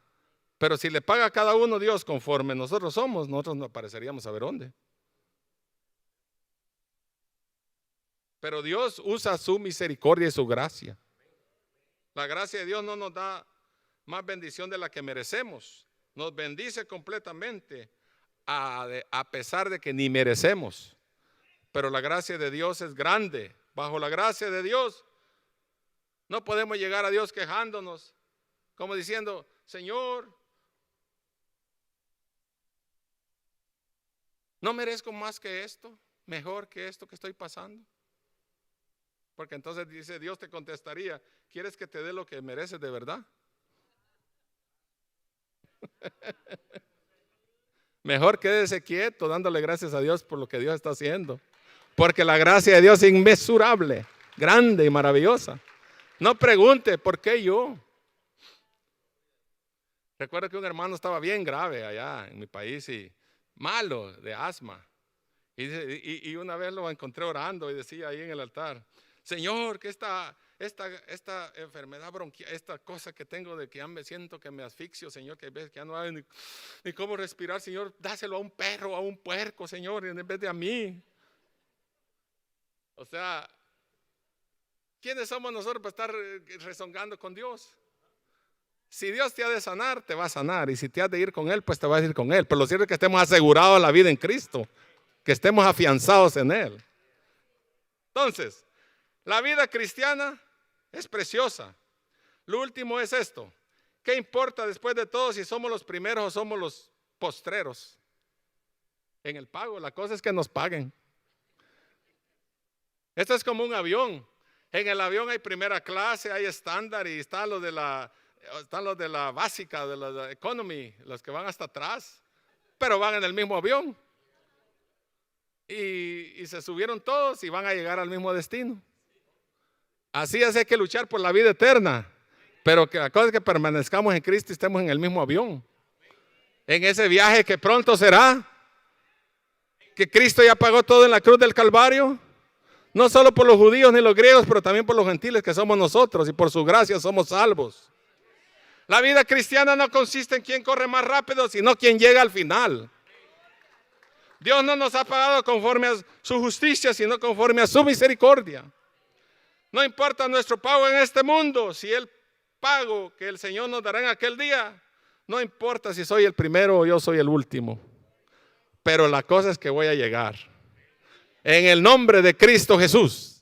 Pero si le paga a cada uno Dios conforme nosotros somos, nosotros no apareceríamos a ver dónde. Pero Dios usa su misericordia y su gracia. La gracia de Dios no nos da más bendición de la que merecemos. Nos bendice completamente a pesar de que ni merecemos. Pero la gracia de Dios es grande. Bajo la gracia de Dios no podemos llegar a Dios quejándonos, como diciendo, Señor, no merezco más que esto, mejor que esto que estoy pasando. Porque entonces dice, Dios te contestaría, ¿quieres que te dé lo que mereces de verdad? Mejor quédese quieto dándole gracias a Dios por lo que Dios está haciendo. Porque la gracia de Dios es inmesurable, grande y maravillosa. No pregunte, ¿por qué yo? Recuerdo que un hermano estaba bien grave allá en mi país y malo de asma. Y una vez lo encontré orando y decía ahí en el altar, Señor, que esta enfermedad bronquial, esta cosa que tengo de que ya me siento que me asfixio, Señor, que ves que ya no hay ni cómo respirar, Señor, dáselo a un perro, a un puerco, Señor, en vez de a mí. O sea, ¿quiénes somos nosotros para estar rezongando con Dios? Si Dios te ha de sanar, te va a sanar. Y si te has de ir con Él, pues te vas a ir con Él. Pero lo cierto es que estemos asegurados a la vida en Cristo, que estemos afianzados en Él. Entonces, la vida cristiana es preciosa. Lo último es esto. ¿Qué importa después de todo si somos los primeros o somos los postreros? En el pago, la cosa es que nos paguen. Esto es como un avión. En el avión hay primera clase, hay estándar y están los de la básica, de la economy, los que van hasta atrás, pero van en el mismo avión. Y se subieron todos y van a llegar al mismo destino. Así es, hay que luchar por la vida eterna, pero que la cosa es que permanezcamos en Cristo y estemos en el mismo avión. En ese viaje que pronto será, que Cristo ya pagó todo en la cruz del Calvario, no solo por los judíos ni los griegos, pero también por los gentiles que somos nosotros, y por su gracia somos salvos. La vida cristiana no consiste en quién corre más rápido, sino quien llega al final. Dios no nos ha pagado conforme a su justicia, sino conforme a su misericordia. No importa nuestro pago en este mundo, si el pago que el Señor nos dará en aquel día, no importa si soy el primero o yo soy el último. Pero la cosa es que voy a llegar. En el nombre de Cristo Jesús.